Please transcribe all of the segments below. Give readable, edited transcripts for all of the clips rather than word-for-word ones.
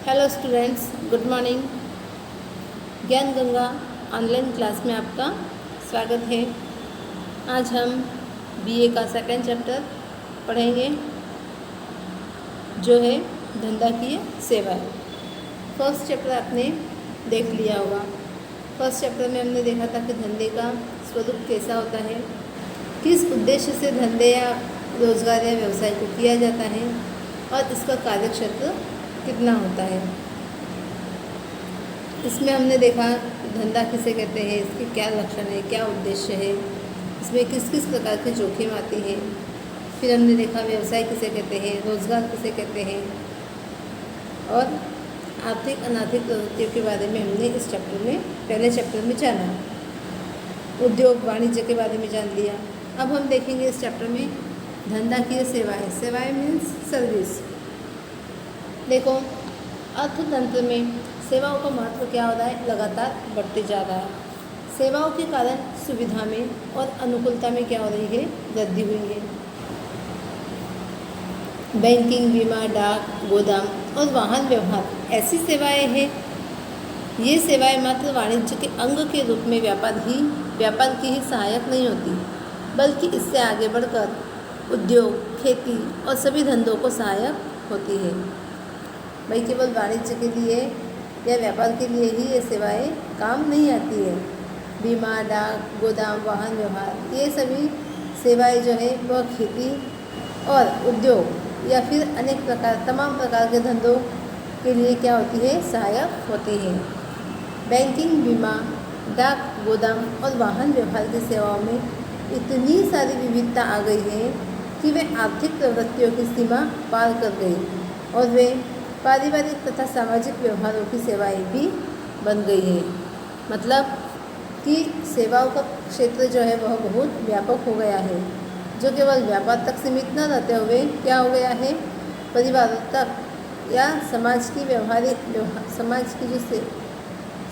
Hello students, good morning. ज्ञान Ganga online class में आपका स्वागत है। आज हम बीए का सेकंड चैप्टर पढ़ेंगे जो है धंधाकीय सेवाएं। फर्स्ट चैप्टर आपने देख लिया होगा। फर्स्ट चैप्टर में हमने देखा था कि धंधे का स्वरूप कैसा होता है, किस उद्देश्य से धंधे या रोजगार या व्यवसाय को किया जाता है और इसका कार्यक्षेत्र कितना होता है। इसमें हमने देखा धंधा किसे कहते हैं, इसके क्या लक्षण है, क्या उद्देश्य है, इसमें किस किस प्रकार की जोखिम आती है। फिर हमने देखा व्यवसाय किसे कहते हैं, रोजगार किसे कहते हैं और आर्थिक अनार्थिक प्रवृत्तियों के बारे में हमने इस चैप्टर में पहले चैप्टर में जाना। उद्योग वाणिज्य के बारे में जान लिया। अब हम देखेंगे इस चैप्टर में धंधाकीय सेवाएं। सेवाएं मीन्स सर्विस। देखो, अर्थतंत्र में सेवाओं का महत्व क्या हो रहा है, लगातार बढ़ते जा रहा है। सेवाओं के कारण सुविधा में और अनुकूलता में क्या हो रही है, वृद्धि हुई है। बैंकिंग, बीमा, डाक, गोदाम और वाहन व्यवहार ऐसी सेवाएं हैं। ये सेवाएं मात्र वाणिज्य के अंग के रूप में व्यापार की ही सहायक नहीं होती, बल्कि इससे आगे बढ़कर उद्योग, खेती और सभी धंधों को सहायक होती है। भाई केवल वाणिज्य के लिए या व्यापार के लिए ही ये सेवाएं काम नहीं आती है। बीमा, डाक, गोदाम, वाहन व्यवहार ये सभी सेवाएं जो है वह खेती और उद्योग या फिर तमाम प्रकार के धंधों के लिए क्या होती है, सहायक होती है। बैंकिंग, बीमा, डाक, गोदाम और वाहन व्यवहार की सेवाओं में इतनी सारी विविधता आ गई है कि वे आर्थिक प्रवृत्तियों की सीमा पार कर गई और वे पारिवारिक तथा सामाजिक व्यवहारों की सेवाएं भी बन गई है। मतलब कि सेवाओं का क्षेत्र जो है वह बहुत व्यापक हो गया है, जो केवल व्यापार तक सीमित न रहते हुए क्या हो गया है, परिवारों तक या समाज की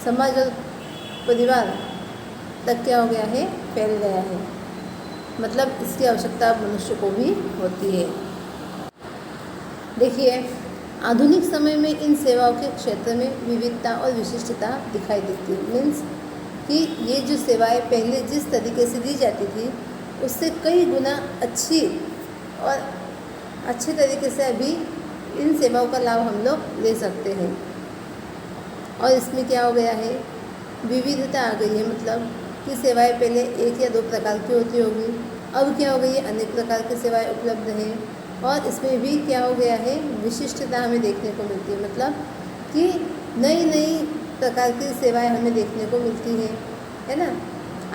समाज और परिवार तक क्या हो गया है, फैल गया है। मतलब इसकी आवश्यकता मनुष्य को भी होती है। देखिए, आधुनिक समय में इन सेवाओं के क्षेत्र में विविधता और विशिष्टता दिखाई देती है। मीन्स कि ये जो सेवाएं पहले जिस तरीके से दी जाती थी उससे कई गुना अच्छी और अच्छे तरीके से अभी इन सेवाओं का लाभ हम लोग ले सकते हैं। और इसमें क्या हो गया है, विविधता आ गई है। मतलब कि सेवाएं पहले एक या दो प्रकार की होती होगी, अब क्या हो गई है, अनेक प्रकार की सेवाएं उपलब्ध हैं। और इसमें भी क्या हो गया है, विशिष्टता हमें देखने को मिलती है। मतलब कि नई नई प्रकार की सेवाएं हमें देखने को मिलती है ना।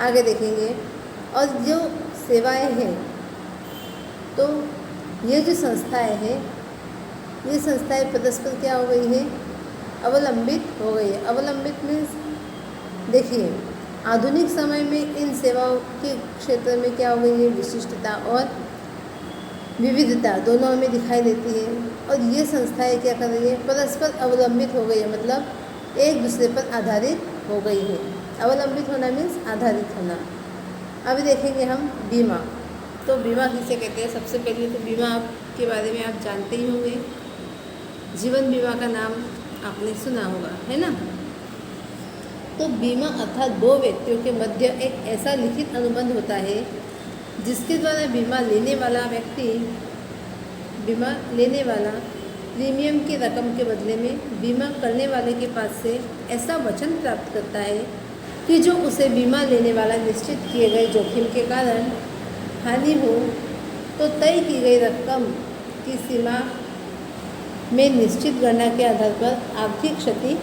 आगे देखेंगे। और जो सेवाएं हैं, तो ये जो संस्थाएं हैं, ये संस्थाएं परस्पर क्या हो गई है, अवलंबित हो गई है। अवलंबित मीन्स देखिए, आधुनिक समय में इन सेवाओं के क्षेत्र में क्या हो गई है, विशिष्टता और विविधता दोनों हमें दिखाई देती है। और ये संस्थाएं क्या कर रही है, परस्पर अवलंबित हो गई है। मतलब एक दूसरे पर आधारित हो गई है। अवलंबित होना मीन्स आधारित होना। अभी देखेंगे हम बीमा। तो बीमा किसे कहते हैं, सबसे पहले तो बीमा के बारे में आप जानते ही होंगे। जीवन बीमा का नाम आपने सुना होगा, है ना। तो बीमा अर्थात दो व्यक्तियों के मध्य एक ऐसा लिखित अनुबंध होता है जिसके द्वारा बीमा लेने वाला प्रीमियम की रकम के बदले में बीमा करने वाले के पास से ऐसा वचन प्राप्त करता है कि जो उसे बीमा लेने वाला निश्चित किए गए जोखिम के कारण हानि हो तो तय की गई रकम की सीमा में निश्चित गणना के आधार पर आर्थिक क्षति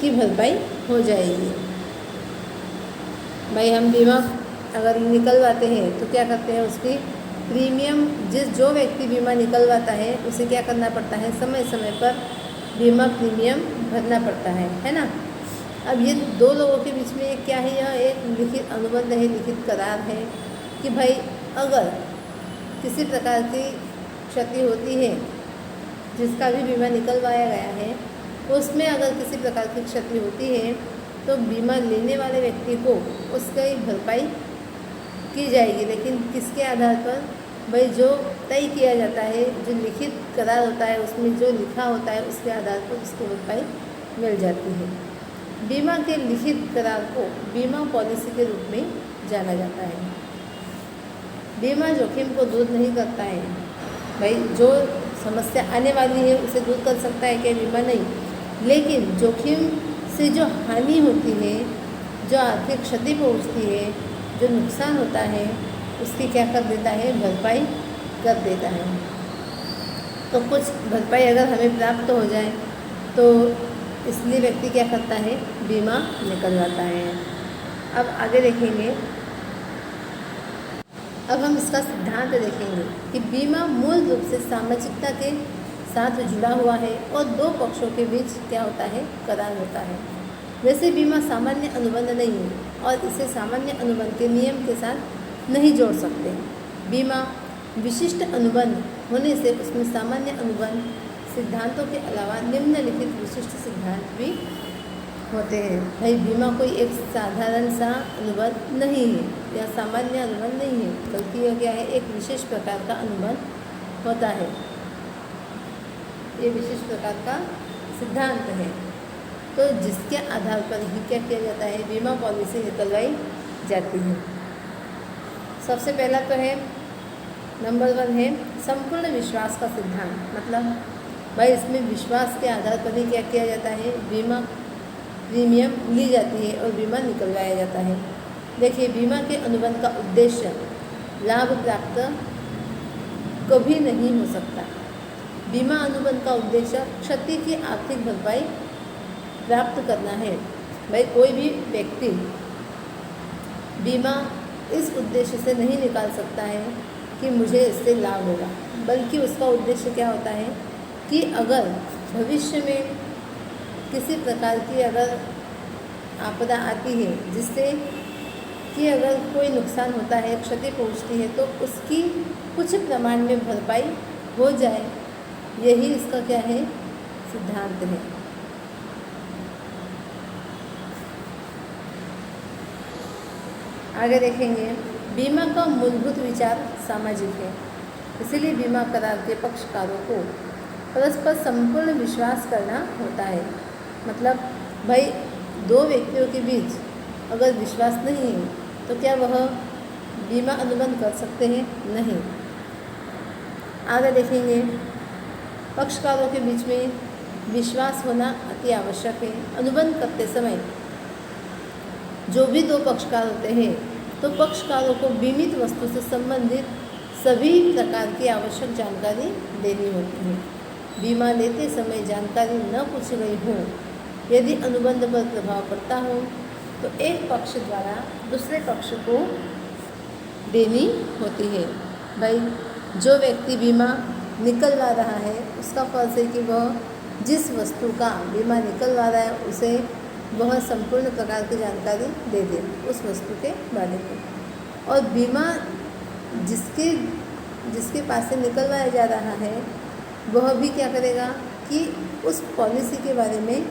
की भरपाई हो जाएगी। भाई हम बीमा अगर निकलवाते हैं तो क्या करते हैं, उसकी प्रीमियम जो व्यक्ति बीमा निकलवाता है उसे क्या करना पड़ता है, समय समय पर बीमा प्रीमियम भरना पड़ता है ना। अब ये दो लोगों के बीच में क्या है, यह एक लिखित अनुबंध है, लिखित करार है कि भाई अगर किसी प्रकार की क्षति होती है जिसका भी बीमा निकलवाया गया है, उसमें अगर किसी प्रकार की क्षति होती है तो बीमा लेने वाले व्यक्ति को उसकी भरपाई की जाएगी। लेकिन किसके आधार पर, भाई जो तय किया जाता है, जो लिखित करार होता है, उसमें जो लिखा होता है उसके आधार पर उसकी भरपाई मिल जाती है। बीमा के लिखित करार को बीमा पॉलिसी के रूप में जाना जाता है। बीमा जोखिम को दूर नहीं करता है। भाई जो समस्या आने वाली है उसे दूर कर सकता है क्या बीमा? नहीं, लेकिन जोखिम से जो हानि होती है, जो आर्थिक क्षति पहुंचती है, जो नुकसान होता है, उसकी क्या कर देता है? भरपाई कर देता है। तो कुछ भरपाई अगर हमें प्राप्त हो जाए तो इसलिए व्यक्ति क्या करता है? बीमा निकलवाता है। अब आगे देखेंगे, अब हम इसका सिद्धांत देखेंगे कि बीमा मूल रूप से सामाजिकता के साथ जुड़ा हुआ है और दो पक्षों के बीच क्या होता है? करार होता है। वैसे बीमा सामान्य अनुबंध नहीं है और इसे सामान्य अनुबंध के नियम के साथ नहीं जोड़ सकते। बीमा विशिष्ट अनुबंध होने से उसमें सामान्य अनुबंध सिद्धांतों के अलावा निम्नलिखित विशिष्ट सिद्धांत भी होते हैं। भाई बीमा कोई एक साधारण सा अनुबंध नहीं है या सामान्य अनुबंध नहीं है, बल्कि यह क्या है? एक विशेष प्रकार का अनुबंध होता है। ये विशेष प्रकार का सिद्धांत है। तो जिसके आधार पर ही क्या किया जाता है? बीमा पॉलिसी निकलवाई जाती है। सबसे पहला तो है, नंबर 1 है संपूर्ण विश्वास का सिद्धांत। मतलब भाई इसमें विश्वास के आधार पर ही क्या किया जाता है? बीमा प्रीमियम ली जाती है और बीमा निकलवाया जाता है। देखिए, बीमा के अनुबंध का उद्देश्य लाभ प्राप्त कभी नहीं हो सकता। बीमा अनुबंध का उद्देश्य क्षति की आर्थिक भरपाई प्राप्त करना है। भाई कोई भी व्यक्ति बीमा इस उद्देश्य से नहीं निकाल सकता है कि मुझे इससे लाभ होगा, बल्कि उसका उद्देश्य क्या होता है कि अगर भविष्य में किसी प्रकार की अगर आपदा आती है, जिससे कि अगर कोई नुकसान होता है, क्षति पहुंचती है, तो उसकी कुछ प्रमाण में भरपाई हो जाए, यही इसका क्या है? सिद्धांत है। आगे देखेंगे, बीमा का मूलभूत विचार सामाजिक है, इसीलिए बीमा करार के पक्षकारों को परस्पर संपूर्ण विश्वास करना होता है। मतलब भाई दो व्यक्तियों के बीच अगर विश्वास नहीं है तो क्या वह बीमा अनुबंध कर सकते हैं? नहीं। आगे देखेंगे, पक्षकारों के बीच में विश्वास होना अति आवश्यक है। अनुबंध करते समय जो भी दो पक्षकार होते हैं, तो पक्षकारों को बीमित वस्तु से संबंधित सभी प्रकार की आवश्यक जानकारी देनी होती है। बीमा लेते समय जानकारी न पूछी गई हो, यदि अनुबंध पर प्रभाव पड़ता हो, तो एक पक्ष द्वारा दूसरे पक्ष को देनी होती है। भाई जो व्यक्ति बीमा निकलवा रहा है, उसका फर्ज है कि वह जिस वस्तु का बीमा निकलवा रहा है उसे वह संपूर्ण प्रकार की जानकारी दे दे उस वस्तु के बारे में। और बीमा जिसके पास से निकलवाया जा रहा है, वह भी क्या करेगा कि उस पॉलिसी के बारे में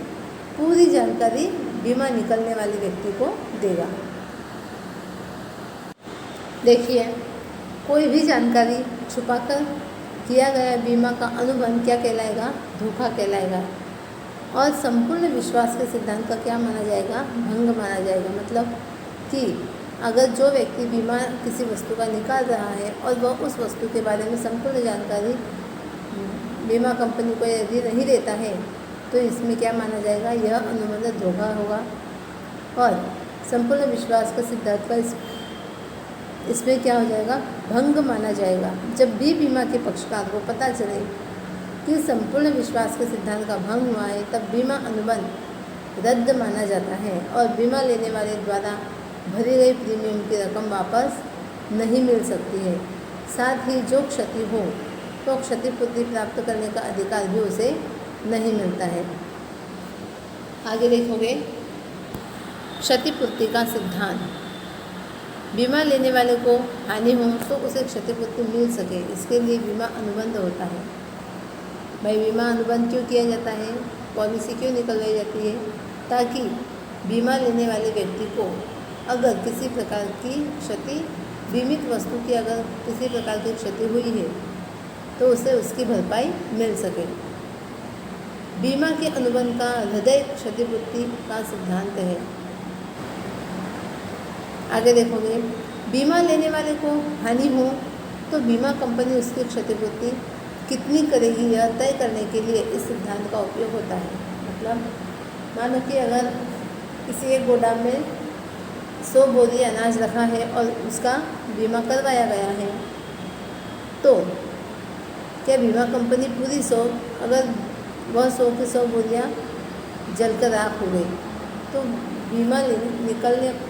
पूरी जानकारी बीमा निकलने वाले व्यक्ति को देगा। देखिए, कोई भी जानकारी छुपाकर किया गया बीमा का अनुबंध क्या कहलाएगा? धोखा कहलाएगा। और संपूर्ण विश्वास के सिद्धांत का क्या माना जाएगा? भंग माना जाएगा। मतलब कि अगर जो व्यक्ति बीमा किसी वस्तु का निकाल रहा है और वह उस वस्तु के बारे में संपूर्ण जानकारी बीमा कंपनी को यदि नहीं देता है, तो इसमें क्या माना जाएगा? यह अनुबंध धोखा होगा। और संपूर्ण विश्वास का सिद्धांत का इसमें क्या हो जाएगा? भंग माना जाएगा। जब भी बीमा के पक्षकार को पता चले कि संपूर्ण विश्वास के सिद्धांत का भंग हुआ है, तब बीमा अनुबंध रद्द माना जाता है और बीमा लेने वाले द्वारा भरी गई प्रीमियम की रकम वापस नहीं मिल सकती है। साथ ही जो क्षति हो तो क्षतिपूर्ति प्राप्त करने का अधिकार भी उसे नहीं मिलता है। आगे देखोगे, क्षतिपूर्ति का सिद्धांत। बीमा लेने वाले को हानि हो तो उसे क्षतिपूर्ति मिल सके, इसके लिए बीमा अनुबंध होता है। भाई बीमा अनुबंध क्यों किया जाता है? पॉलिसी क्यों निकलवाई जाती है? ताकि बीमा लेने वाले व्यक्ति को अगर किसी प्रकार की क्षति बीमित वस्तु की अगर किसी प्रकार की क्षति हुई है तो उसे उसकी भरपाई मिल सके। बीमा के अनुबंध का हृदय क्षतिपूर्ति का सिद्धांत है। आगे देखोगे, बीमा लेने वाले को हानि हो तो बीमा कंपनी उसकी क्षतिपूर्ति कितनी करेगी यह तय करने के लिए इस सिद्धांत का उपयोग होता है। मतलब मानो कि अगर किसी एक गोदाम में 100 बोरी अनाज रखा है और उसका बीमा करवाया गया है, तो क्या बीमा कंपनी पूरी 100, अगर वह 100 की 100 बोरियाँ जलकर राख हो गई, तो बीमा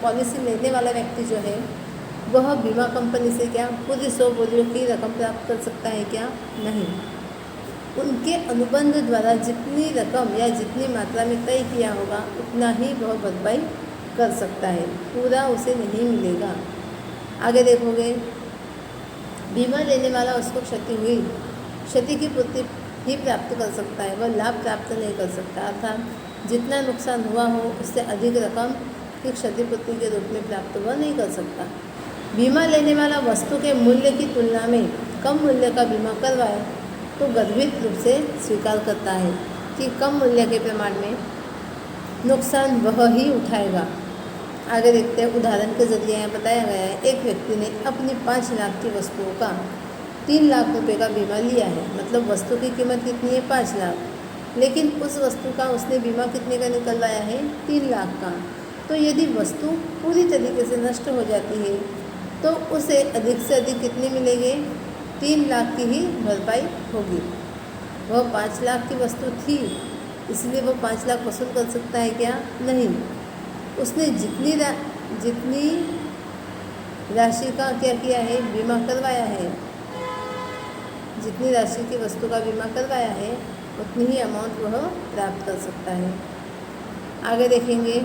पॉलिसी लेने वाला व्यक्ति जो है वह बीमा कंपनी से क्या पूरी 100 बोरियों की रकम प्राप्त कर सकता है? क्या नहीं। उनके अनुबंध द्वारा जितनी रकम या जितनी मात्रा में तय किया होगा उतना ही वह भरपाई कर सकता है, पूरा उसे नहीं मिलेगा। आगे देखोगे, बीमा लेने वाला उसको क्षति हुई, क्षति की पूर्ति ही प्राप्त कर सकता है, वह लाभ प्राप्त नहीं कर सकता। अर्थात जितना नुकसान हुआ हो उससे अधिक रकम की क्षतिपूर्ति के रूप में प्राप्त वह नहीं कर सकता। बीमा लेने वाला वस्तु के मूल्य की तुलना में कम मूल्य का बीमा करवाए तो गर्भित रूप से स्वीकार करता है कि कम मूल्य के प्रमाण में नुकसान वह ही उठाएगा। आगे देखते हैं, उदाहरण के जरिए यहाँ बताया गया है, एक व्यक्ति ने अपनी 5 लाख की वस्तुओं का 3 लाख रुपए का बीमा लिया है। मतलब वस्तु की कीमत कितनी है? 5 लाख, लेकिन उस वस्तु का उसने बीमा कितने का निकलवाया है? 3 लाख का। तो यदि वस्तु पूरी तरीके से नष्ट हो जाती है तो उसे अधिक से अधिक कितनी मिलेगी? 3 लाख की ही भरपाई होगी। वह 5 लाख की वस्तु थी, इसलिए वो 5 लाख वसूल कर सकता है क्या? नहीं। उसने जितनी राशि का क्या किया है? बीमा करवाया है। जितनी राशि की वस्तु का बीमा करवाया है उतनी ही अमाउंट वह प्राप्त कर सकता है। आगे देखेंगे,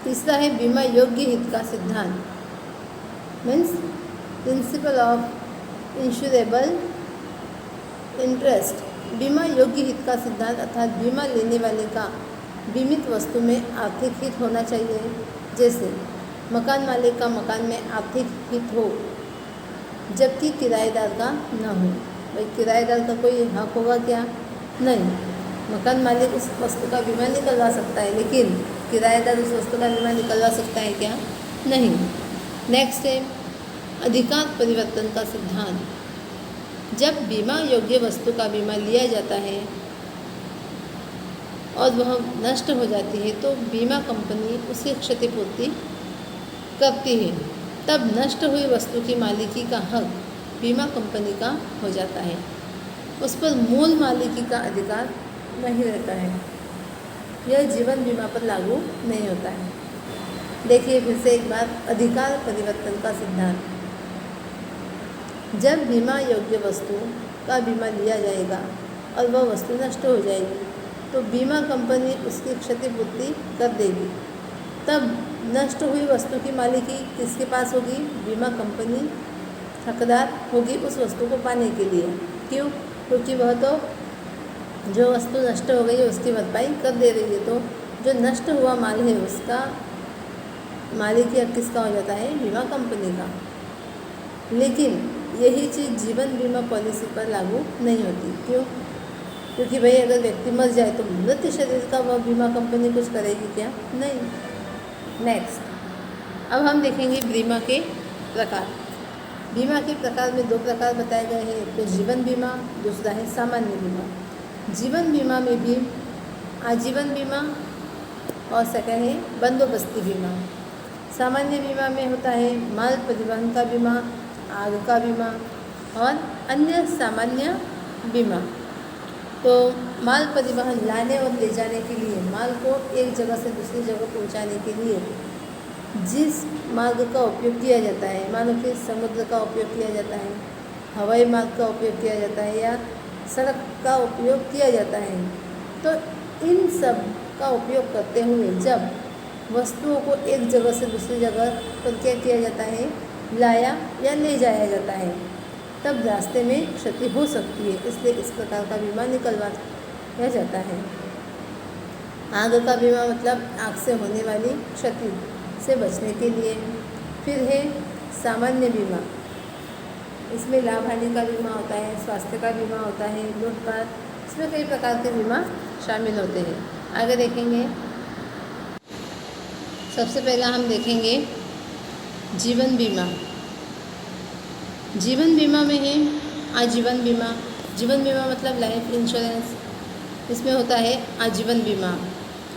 तीसरा है बीमा योग्य हित का सिद्धांत, means principle of insurable interest. बीमा योग्य हित का सिद्धांत अर्थात बीमा लेने वाले का बीमित वस्तु में आर्थिक हित होना चाहिए। जैसे मकान मालिक का मकान में आर्थिक हित हो जबकि किराएदार का न हो। भाई किराएदार का कोई हक होगा क्या? नहीं। मकान मालिक उस वस्तु का बीमा निकलवा सकता है, लेकिन किराएदार उस वस्तु का बीमा निकलवा सकता है क्या? नहीं। नेक्स्ट है अधिकार परिवर्तन का सिद्धांत। जब बीमा योग्य वस्तु का बीमा लिया जाता है और वह नष्ट हो जाती है तो बीमा कंपनी उसकी क्षतिपूर्ति करती है। तब नष्ट हुई वस्तु की मालिकी का हक बीमा कंपनी का हो जाता है, उस पर मूल मालिकी का अधिकार नहीं रहता है। यह जीवन बीमा पर लागू नहीं होता है। देखिए फिर से एक बार, अधिकार परिवर्तन का सिद्धांत। जब बीमा योग्य वस्तु का बीमा लिया जाएगा और वह वस्तु नष्ट हो जाएगी तो बीमा कंपनी उसकी क्षतिपूर्ति कर देगी। तब नष्ट हुई वस्तु की मालिकी किसके पास होगी? बीमा कंपनी हकदार होगी उस वस्तु को पाने के लिए। क्यों? क्योंकि वह तो जो वस्तु नष्ट हो गई है उसकी भरपाई कर दे रही है। तो जो नष्ट हुआ माल है उसका मालिकी हक किसका हो जाता है? बीमा कंपनी का। लेकिन यही चीज़ जीवन बीमा पॉलिसी पर लागू नहीं होती। क्यों? क्योंकि भाई अगर व्यक्ति मर जाए तो मृत शरीर का वह बीमा कंपनी कुछ करेगी क्या? नहीं। नेक्स्ट, अब हम देखेंगे बीमा के प्रकार। बीमा के प्रकार में 2 प्रकार बताए गए हैं, एक तो जीवन बीमा, दूसरा है सामान्य बीमा। जीवन बीमा में भी आजीवन बीमा और सेकंड है बंदोबस्ती बीमा। सामान्य बीमा में होता है माल परिवहन का बीमा, आग का बीमा और अन्य सामान्य बीमा। तो माल परिवहन लाने और ले जाने के लिए, माल को एक जगह से दूसरी जगह पहुंचाने के लिए जिस मार्ग का उपयोग किया जाता है, मानो कि समुद्र का उपयोग किया जाता है, हवाई मार्ग का उपयोग किया जाता है या सड़क का उपयोग किया जाता है, तो इन सब का उपयोग करते हुए जब वस्तुओं को एक जगह से दूसरी जगह पर क्या किया जाता है? लाया या ले जाया जाता है, तब रास्ते में क्षति हो सकती है। इसलिए इस प्रकार का बीमा निकलवाया जाता है। आग का बीमा मतलब आग से होने वाली क्षति से बचने के लिए। फिर है सामान्य बीमा, इसमें लाभ हानि का बीमा होता है, स्वास्थ्य का बीमा होता है, लूटपाट, इसमें कई प्रकार के बीमा शामिल होते हैं। आगे देखेंगे, सबसे पहला हम देखेंगे जीवन बीमा। जीवन बीमा में है आजीवन बीमा। जीवन बीमा मतलब लाइफ इंश्योरेंस, इसमें होता है आजीवन बीमा।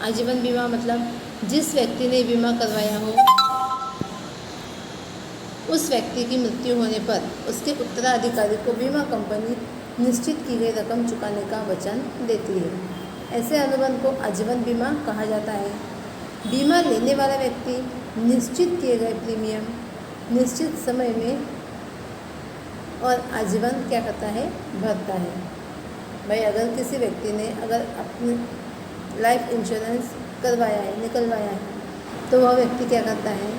आजीवन बीमा मतलब जिस व्यक्ति ने बीमा करवाया हो उस व्यक्ति की मृत्यु होने पर उसके उत्तराधिकारी को बीमा कंपनी निश्चित की गई रकम चुकाने का वचन देती है। ऐसे अनुबंध को आजीवन बीमा कहा जाता है। बीमा लेने वाला व्यक्ति निश्चित किए गए प्रीमियम निश्चित समय में और आजीवन क्या करता है, भरता है। भाई अगर किसी व्यक्ति ने अगर अपनी लाइफ इंश्योरेंस करवाया है, निकलवाया है, तो वह व्यक्ति क्या करता है,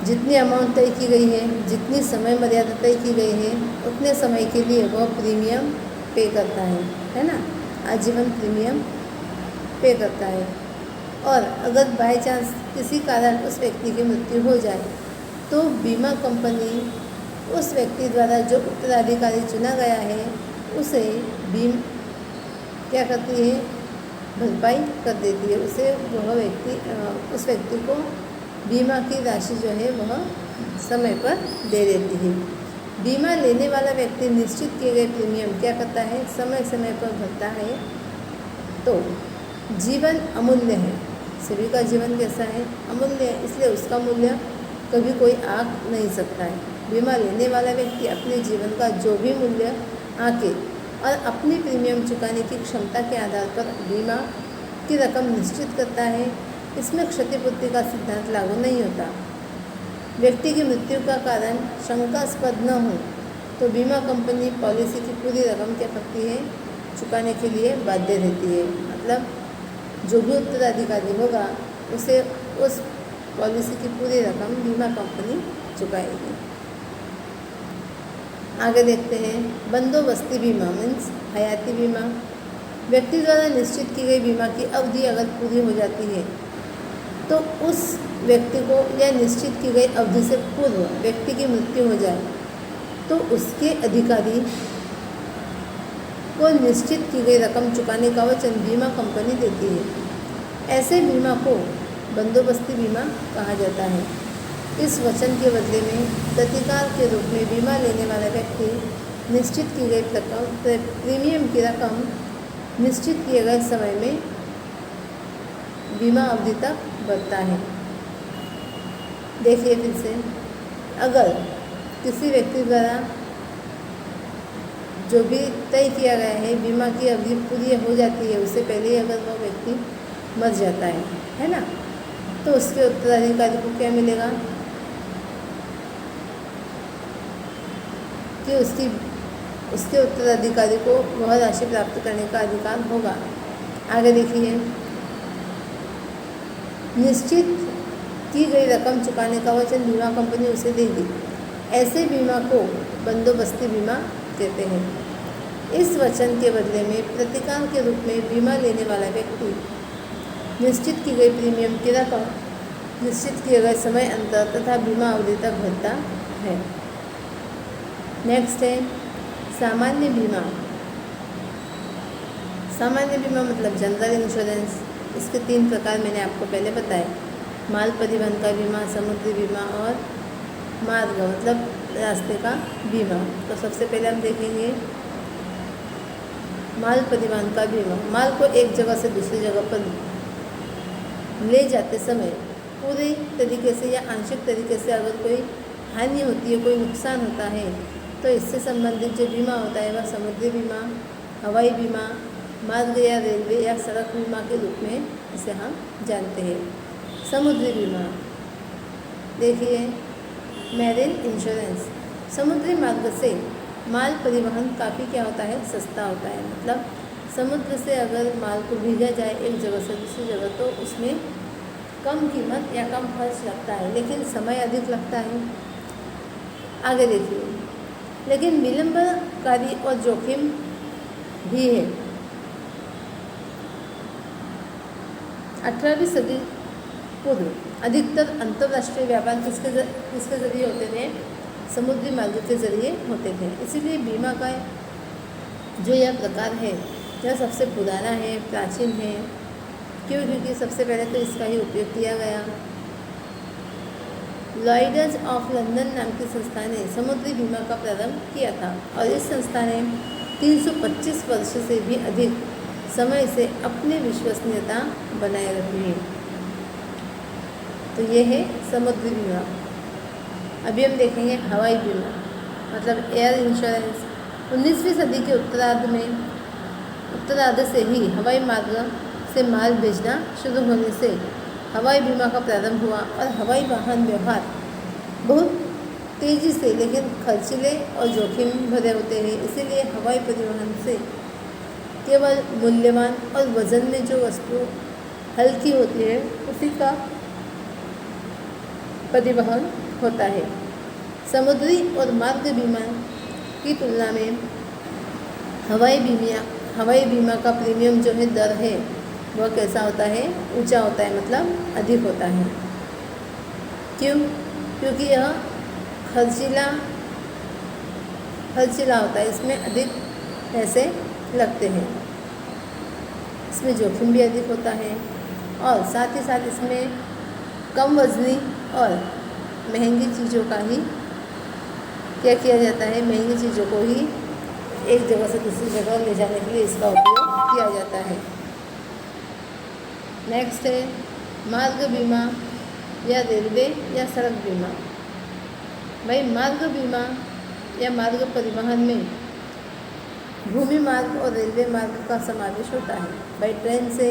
जितनी अमाउंट तय की गई है, जितनी समय मर्यादा तय की गई है, उतने समय के लिए वह प्रीमियम पे करता है ना, आजीवन प्रीमियम पे करता है। और अगर बाय चांस किसी कारण उस व्यक्ति की मृत्यु हो जाए तो बीमा कंपनी उस व्यक्ति द्वारा जो उत्तराधिकारी चुना गया है उसे क्या करती है, भरपाई कर देती है। उसे वह व्यक्ति उस व्यक्ति को बीमा की राशि जो है वह समय पर दे देती है। बीमा लेने वाला व्यक्ति निश्चित किए गए प्रीमियम क्या करता है, समय समय पर भरता है। तो जीवन अमूल्य है, सभी का जीवन कैसा है, अमूल्य है, इसलिए उसका मूल्य कभी कोई आंक नहीं सकता है। बीमा लेने वाला व्यक्ति अपने जीवन का जो भी मूल्य आंके और अपनी प्रीमियम चुकाने की क्षमता के आधार पर बीमा की रकम निश्चित करता है। इसमें क्षतिपूर्ति का सिद्धांत लागू नहीं होता। व्यक्ति की मृत्यु का कारण शंकास्पद न हो तो बीमा कंपनी पॉलिसी की पूरी रकम क्या करती है, चुकाने के लिए बाध्य रहती है। मतलब जो भी उत्तराधिकारी होगा उसे उस पॉलिसी की पूरी रकम बीमा कंपनी चुकाएगी। आगे देखते हैं बंदोबस्ती बीमा मीन्स हयाती बीमा। व्यक्ति द्वारा निश्चित की गई बीमा की अवधि अगर पूरी हो जाती है तो उस व्यक्ति को या निश्चित की गई अवधि से पूर्व व्यक्ति की मृत्यु हो जाए तो उसके अधिकारी को निश्चित की गई रकम चुकाने का वचन बीमा कंपनी देती है। ऐसे बीमा को बंदोबस्ती बीमा कहा जाता है। इस वचन के बदले में प्रतिकार के रूप में बीमा लेने वाला व्यक्ति निश्चित की गई प्रीमियम की रकम निश्चित किए गए समय में बीमा अवधि तक भरता है। देखिए फिर से, अगर किसी व्यक्ति द्वारा जो भी तय किया गया है बीमा की अवधि पूरी हो जाती है, उससे पहले ही अगर वो व्यक्ति मर जाता है ना, तो उसके उत्तराधिकारी को क्या मिलेगा कि उसके उत्तराधिकारी को वह राशि प्राप्त करने का अधिकार होगा। आगे देखिए, निश्चित की गई रकम चुकाने का वचन बीमा कंपनी उसे देगी। ऐसे बीमा को बंदोबस्ती बीमा कहते हैं। इस वचन के बदले में प्रतिकार के रूप में बीमा लेने वाला व्यक्ति निश्चित की गई प्रीमियम की रकम निश्चित किए गए समय अंतर तथा बीमा अवधि तक भरता है। नेक्स्ट है सामान्य बीमा। सामान्य बीमा मतलब जनरल इंश्योरेंस। इसके 3 प्रकार मैंने आपको पहले बताए, माल परिवहन का बीमा, समुद्री बीमा और मार्ग मतलब रास्ते का बीमा। तो सबसे पहले हम देखेंगे माल परिवहन का बीमा। माल को एक जगह से दूसरी जगह पर ले जाते समय पूरी तरीके से या आंशिक तरीके से अगर कोई हानि होती है, कोई नुकसान होता है, तो इससे संबंधित जो बीमा होता है वह समुद्री बीमा, हवाई बीमा, मार्ग या रेलवे या सड़क बीमा के रूप में इसे हम जानते हैं। समुद्री बीमा देखिए, मैरीन इंश्योरेंस। समुद्री मार्ग से माल परिवहन काफ़ी क्या होता है, सस्ता होता है। मतलब समुद्र से अगर माल को भेजा जाए एक जगह से दूसरी जगह तो उसमें कम कीमत या कम खर्च लगता है, लेकिन समय अधिक लगता है। आगे देखिए, लेकिन विलंबकारी और जोखिम भी है। 18वीं सदी पूर्व अधिकतर अंतर्राष्ट्रीय व्यापार किसके जरिए होते थे? समुद्री मार्ग के जरिए होते थे। इसीलिए बीमा का जो यह प्रकार है यह सबसे पुराना है, प्राचीन है। क्यों? क्योंकि सबसे पहले तो इसका ही उपयोग किया गया। लॉयड्स ऑफ लंदन नाम की संस्था ने समुद्री बीमा का प्रारंभ किया था और इस संस्था ने 325 वर्ष से भी अधिक समय से अपनी विश्वसनीयता बनाए रखी है। तो ये है समुद्री बीमा। अभी हम देखेंगे हवाई बीमा, मतलब एयर इंश्योरेंस। 19वीं सदी के उत्तरार्ध से ही हवाई मार्ग से माल भेजना शुरू होने से हवाई बीमा का प्रारंभ हुआ और हवाई वाहन व्यवहार बहुत तेज़ी से लेकिन खर्चीले और जोखिम भरे होते हैं। इसीलिए हवाई परिवहन से केवल मूल्यवान और वजन में जो वस्तु हल्की होती है उसी का परिवहन होता है। समुद्री और मार्ग बीमा की तुलना में हवाई बीमा का प्रीमियम जो है, दर है, वह कैसा होता है? ऊंचा होता है, मतलब अधिक होता है। क्यों? क्योंकि यह खर्चीला होता है, इसमें अधिक पैसे लगते हैं, इसमें जोखिम भी अधिक होता है और साथ ही साथ इसमें कम वजनी और महंगी चीज़ों का ही क्या किया जाता है? महंगी चीज़ों को ही एक जगह से दूसरी जगह ले जाने के लिए इसका उपयोग किया जाता है। नेक्स्ट है मार्ग बीमा या रेलवे या सड़क बीमा। भाई मार्ग बीमा या मार्ग परिवहन में भूमि मार्ग और रेलवे मार्ग का समावेश होता है। भाई ट्रेन से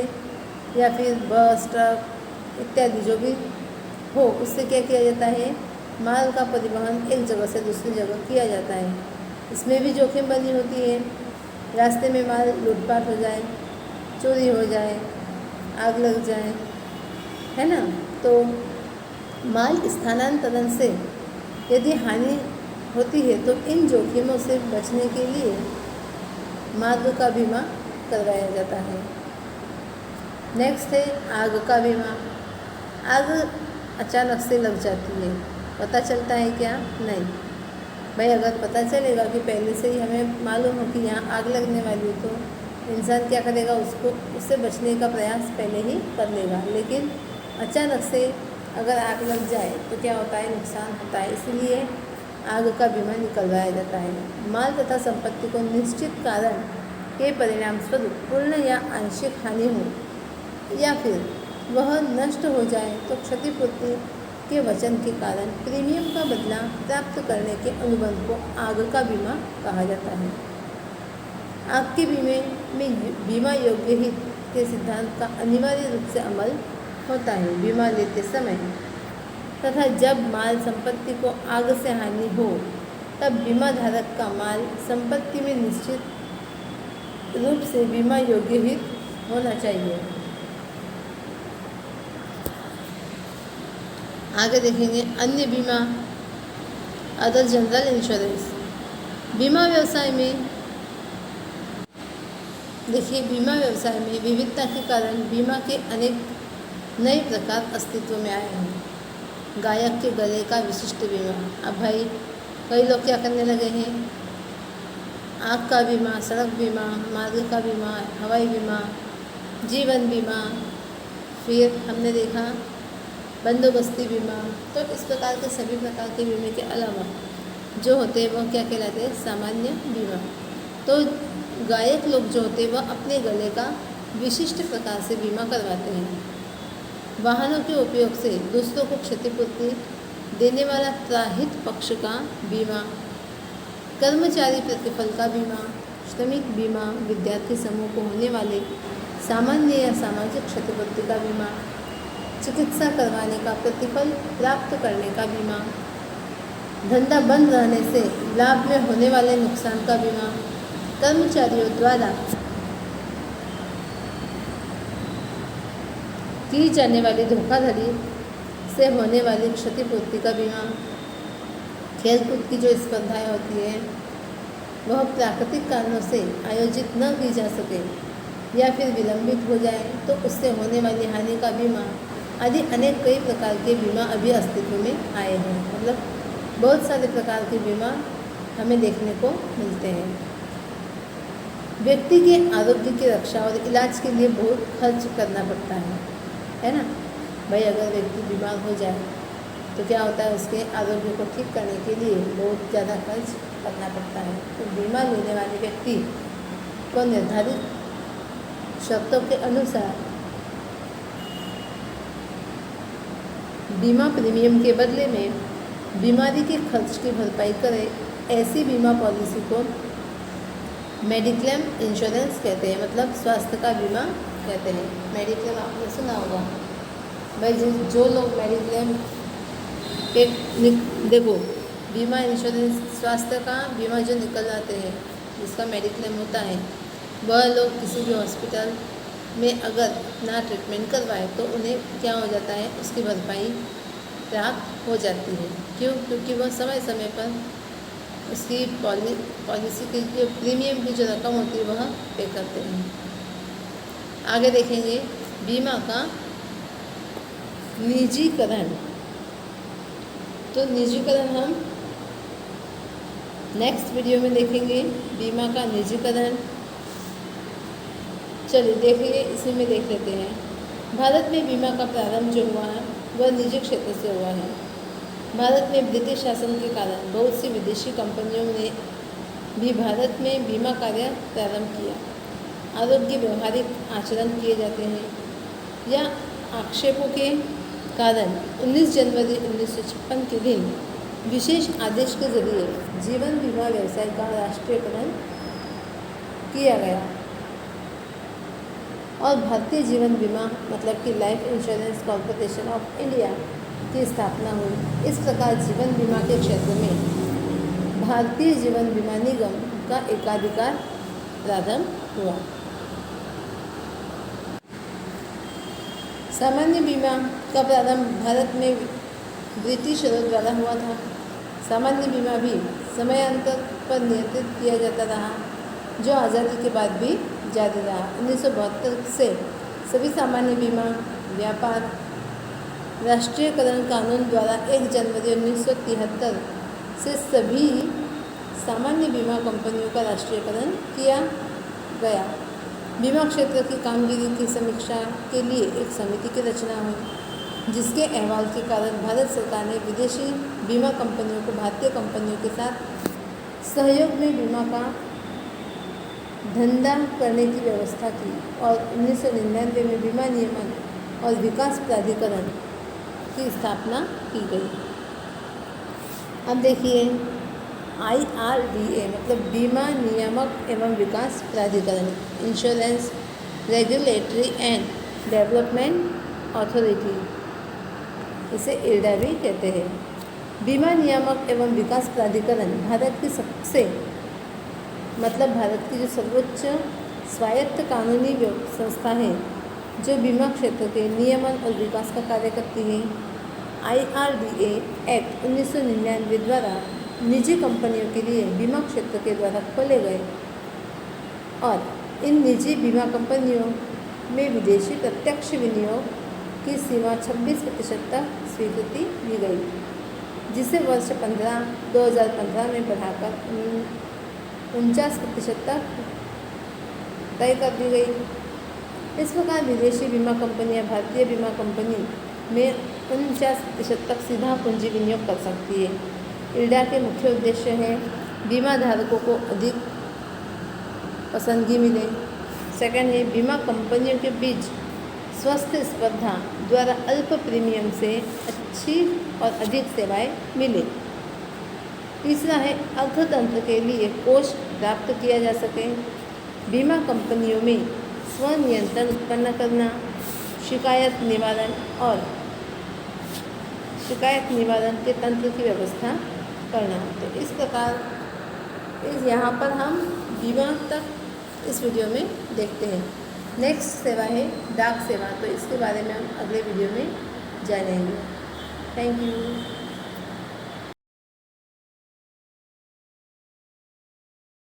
या फिर बस, ट्रक इत्यादि जो भी हो, उससे क्या किया जाता है? माल का परिवहन एक जगह से दूसरी जगह किया जाता है। इसमें भी जोखिम बनी होती है, रास्ते में माल लूटपाट हो जाए, चोरी हो जाए, आग लग जाए, है ना। तो माल स्थानांतरण से यदि हानि होती है तो इन जोखिमों से बचने के लिए मार्ग का बीमा करवाया जाता है। नेक्स्ट है आग का बीमा। आग अचानक से लग जाती है, पता चलता है क्या? नहीं। भाई अगर पता चलेगा कि पहले से ही हमें मालूम हो कि यहाँ आग लगने वाली है तो इंसान क्या करेगा? उससे बचने का प्रयास पहले ही कर लेगा। लेकिन अचानक से अगर आग लग जाए तो क्या होता है? नुकसान होता है। इसलिए आग का बीमा निकलवाया जाता है। माल तथा संपत्ति को निश्चित कारण के परिणाम स्वरूप पूर्ण या आंशिक हानि हो या फिर वह नष्ट हो जाए तो क्षतिपूर्ति के वचन के कारण प्रीमियम का बदला प्राप्त करने के अनुबंध को आग का बीमा कहा जाता है। आग के बीमे में बीमा योग्य हित के सिद्धांत का अनिवार्य रूप से अमल होता है बीमा लेते समय, तथा जब माल संपत्ति को आग से हानि हो तब बीमा धारक का माल संपत्ति में निश्चित रूप से बीमा योग्य हित होना चाहिए। आगे देखेंगे अन्य बीमा, अदर जनरल इंश्योरेंस। बीमा व्यवसाय में देखिए, बीमा व्यवसाय में विविधता के कारण बीमा के अनेक नए प्रकार अस्तित्व में आए हैं। गायक के गले का विशिष्ट बीमा। अब भाई कई लोग क्या करने लगे हैं? आग का बीमा, सड़क बीमा, मार्ग का बीमा, हवाई बीमा, जीवन बीमा, फिर हमने देखा बंदोबस्ती बीमा। तो इस प्रकार के सभी प्रकार के बीमे के अलावा जो होते हैं वह क्या कहलाते हैं? सामान्य बीमा। तो गायक लोग जो होते हैं वह अपने गले का विशिष्ट प्रकार से बीमा करवाते हैं। वाहनों के उपयोग से दूसरों को क्षतिपूर्ति देने वाला त्राहित पक्ष का बीमा, कर्मचारी प्रतिफल का बीमा, श्रमिक बीमा, विद्यार्थी समूह को होने वाले सामान्य या सामाजिक क्षतिपूर्ति का बीमा, चिकित्सा करवाने का प्रतिफल प्राप्त करने का बीमा, धंधा बंद रहने से लाभ में होने वाले नुकसान का बीमा, कर्मचारियों द्वारा की जाने वाली धोखाधड़ी से होने वाली क्षतिपूर्ति का बीमा, खेलकूद की जो स्पर्धाएं होती हैं वह प्राकृतिक कारणों से आयोजित न की जा सके या फिर विलंबित हो जाए तो उससे होने वाली हानि का बीमा आदि अनेक कई प्रकार के बीमा अभी अस्तित्व में आए हैं। मतलब बहुत सारे प्रकार के बीमा हमें देखने को मिलते हैं। व्यक्ति के आरोग्य की रक्षा और इलाज के लिए बहुत खर्च करना पड़ता है ना भाई। अगर व्यक्ति बीमार हो जाए तो क्या होता है, उसके आरोग्य को ठीक करने के लिए बहुत ज़्यादा खर्च करना पड़ता है। तो बीमा लेने वाले व्यक्ति को निर्धारित शर्तों के अनुसार बीमा प्रीमियम के बदले में बीमारी के खर्च की भरपाई करे, ऐसी बीमा पॉलिसी को मेडिक्लेम इंश्योरेंस कहते हैं। मतलब स्वास्थ्य का बीमा कहते हैं। मेडिक्लेम आपने सुना होगा भाई। जो लोग मेडिक्लेम पे देखो, बीमा इंश्योरेंस स्वास्थ्य का बीमा जो निकल जाते हैं, जिसका मेडिक्लेम होता है, वह लोग किसी भी हॉस्पिटल में अगर ना ट्रीटमेंट करवाए तो उन्हें क्या हो जाता है, उसकी भरपाई प्राप्त हो जाती है। क्यों? क्योंकि वह समय समय पर उसकी पॉलिसी की जो प्रीमियम की जो रकम होती है वह पे करते हैं। आगे देखेंगे बीमा का निजीकरण। तो निजीकरण हम नेक्स्ट वीडियो में देखेंगे, बीमा का निजीकरण। चलिए देखेंगे, इसी में देख लेते हैं। भारत में बीमा का प्रारंभ जो हुआ है वह निजी क्षेत्र से हुआ है। भारत में ब्रिटिश शासन के कारण बहुत सी विदेशी कंपनियों ने भी भारत में बीमा कार्य प्रारंभ किया। आरोग्य व्यवहारिक आचरण किए जाते हैं या आक्षेपों के कारण 19 जनवरी 1956 के दिन विशेष आदेश के जरिए जीवन बीमा व्यवसाय का राष्ट्रीयकरण किया गया और भारतीय जीवन बीमा मतलब कि life insurance corporation of India की स्थापना हुई। इस प्रकार जीवन बीमा के क्षेत्र में भारतीय जीवन बीमा निगम का एकाधिकार प्रारंभ हुआ। सामान्य बीमा का प्रारंभ भारत में ब्रिटिशरों द्वारा हुआ था। सामान्य बीमा भी समयांतर पर नियंत्रित किया जाता रहा, जो आज़ादी के बाद भी जारी रहा। 1972 से सभी सामान्य बीमा व्यापार राष्ट्रीयकरण कानून द्वारा 1 जनवरी 1973 से सभी सामान्य बीमा कंपनियों का राष्ट्रीयकरण किया गया। बीमा क्षेत्र की कामगिरी की समीक्षा के लिए एक समिति की रचना हुई, जिसके अहवाल के कारण भारत सरकार ने विदेशी बीमा कंपनियों को भारतीय कंपनियों के साथ सहयोग में बीमा का धंधा करने की व्यवस्था की और 1999 में बीमा नियमन और विकास प्राधिकरण की स्थापना की गई। अब देखिए IRDA मतलब बीमा नियामक एवं विकास प्राधिकरण, insurance regulatory and development authority, इसे IRDA भी कहते हैं। बीमा नियामक एवं विकास प्राधिकरण भारत की सबसे मतलब भारत की जो सर्वोच्च स्वायत्त कानूनी संस्था है जो बीमा क्षेत्र के नियमन और विकास का कार्य करती है। IRDA एक्ट 1999 द्वारा निजी कंपनियों के लिए बीमा क्षेत्र के द्वारा खोले गए और इन निजी बीमा कंपनियों में विदेशी प्रत्यक्ष विनियोग की सीमा 26% तक स्वीकृति दी गई, जिसे वर्ष 2015 में बढ़ाकर 49% तक तय कर दी गई। इस प्रकार विदेशी बीमा कंपनियां भारतीय बीमा कंपनी में 49% तक सीधा पूंजी विनियोग कर सकती है। IRDA के मुख्य उद्देश्य है बीमा धारकों को अधिक पसंदगी मिले। सेकंड है बीमा कंपनियों के बीच स्वस्थ स्पर्धा द्वारा अल्प प्रीमियम से अच्छी और अधिक सेवाएं मिले। तीसरा है अर्थतंत्र के लिए कोष प्राप्त किया जा सके। बीमा कंपनियों में स्वनियंत्रण उत्पन्न करना, शिकायत निवारण के तंत्र की व्यवस्था करना। तो इस प्रकार यहाँ पर हम बीमा तक इस वीडियो में देखते हैं। नेक्स्ट सेवा है डाक सेवा, तो इसके बारे में हम अगले वीडियो में जानेंगे। Thank you.